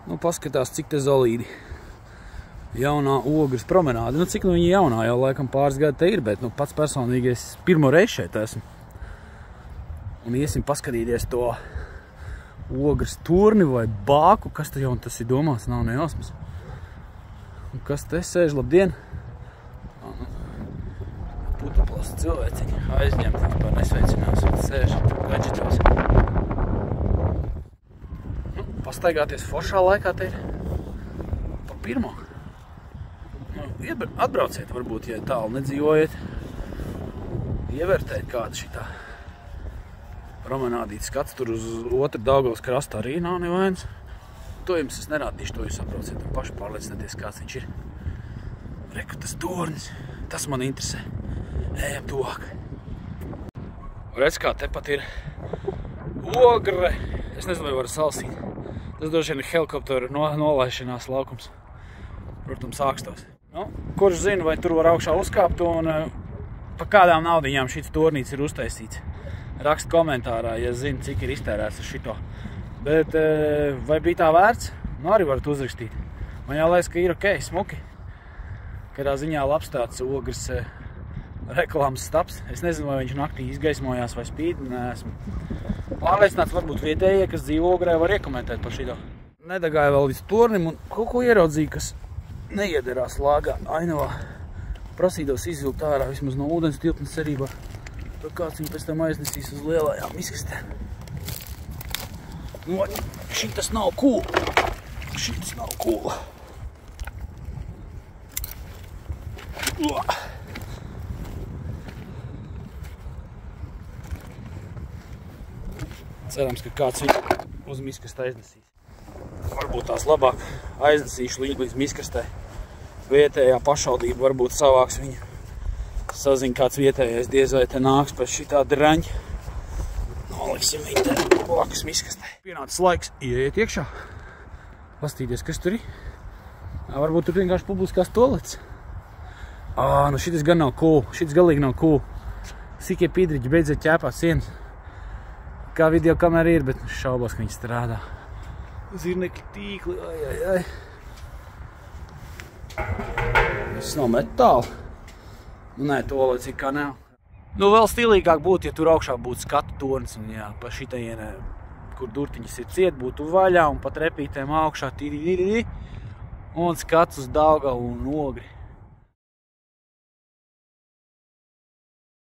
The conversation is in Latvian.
Nu, paskatās, cik te zolīdi. Jaunā Ogres promenāde. Nu, cik nu viņa jaunā, jau laikam pāris gadi te ir, bet nu, pats personīgi es pirmo reizi šeit esmu. Un iesim paskatīties to Ogres turni vai bāku, kas te jau tas ir domāts, nav nejausmas. Un kas te sēž, labdien? Putaplas cilvēciņi aizņemt, vispār nesveicinās, un sēž gadžetos. Nu, pastaigāties foršā laikā te ir pa pirmo. Atbrauciet, varbūt, ja tālu nedzīvojat, ievērtēt kādu šitā promenādīt skats tur uz otru Daugavas krastu arī nav nevainas. To jums es nerādīšu, to jūs sabrauciet un paši pārliecināties, kāds viņš ir. Reku, tas tornis, tas man interesē. Ejam tuvāk. Redz, kā tepat ir Ogre. Es nezinu, vai var salsīt. Tas droši vien ir helikopteru nolaišanās laukums. Protams, ākstos. Nu, kurš zina, vai tur var augšā uzkāpt un pa kādām naudiņām šits tornīts ir uztaisīts. Rakst komentārā, ja zina, cik ir iztērēts uz šito. Bet vai bija tā vērts? Nu, arī varat uzrakstīt. Man jālaiks, ka ir ok, smuki. Kādā ziņā labs tāds Ogres reklāmas staps. Es nezinu, vai viņš naktī izgaismojās vai spīd. Neesmu pārliecināts, varbūt vietējie, kas dzīvo Ogrē, var iekomentēt par šito. Nedagāju vēl līdz tornim un kaut ko ieraudzīju, kas neiederās lāgā ainavā. Prasītos izvilkt ārā vismaz no ūdens tilpnes cerībā. Tad kāds viņu pēc tam aiznesīs uz lielajām izkastēm. Nu, šitas nav cool. Šitas nav cool. Cerams, ka kāds viņu uz miskastē aiznesīs. Varbūt tās labāk aiznesīšu līdz miskastē. Vietējā pašvaldība varbūt savāks viņu. Sazina kāds vietējais, diez vai te nāks pēc šitā draņa. Noliksim viņu te blakus miskastē. Pienācis laiks ieiet iekšā. Pastīties, kas tur ir. Varbūt tur vienkārši publiskās toalets. Nu šitas gan nav cool. Šitas galīgi nav cool. Sikie pīdriķi beidziet ķēpāt sienas. Kā video kamera ir, bet šaubos, ka viņi strādā. Zirnekļi tīkli, ai. Viss nav metāli. Nu, nē, toalets ir kā nav. Nu, vēl stilīgāk būtu, ja tur augšā būtu skatu tornis. Un jā, pa šitajienē, kur durtiņas ir ciet, būtu vaļā un pa trepītēm augšā tīri. Un skats uz Daugavu un Ogri.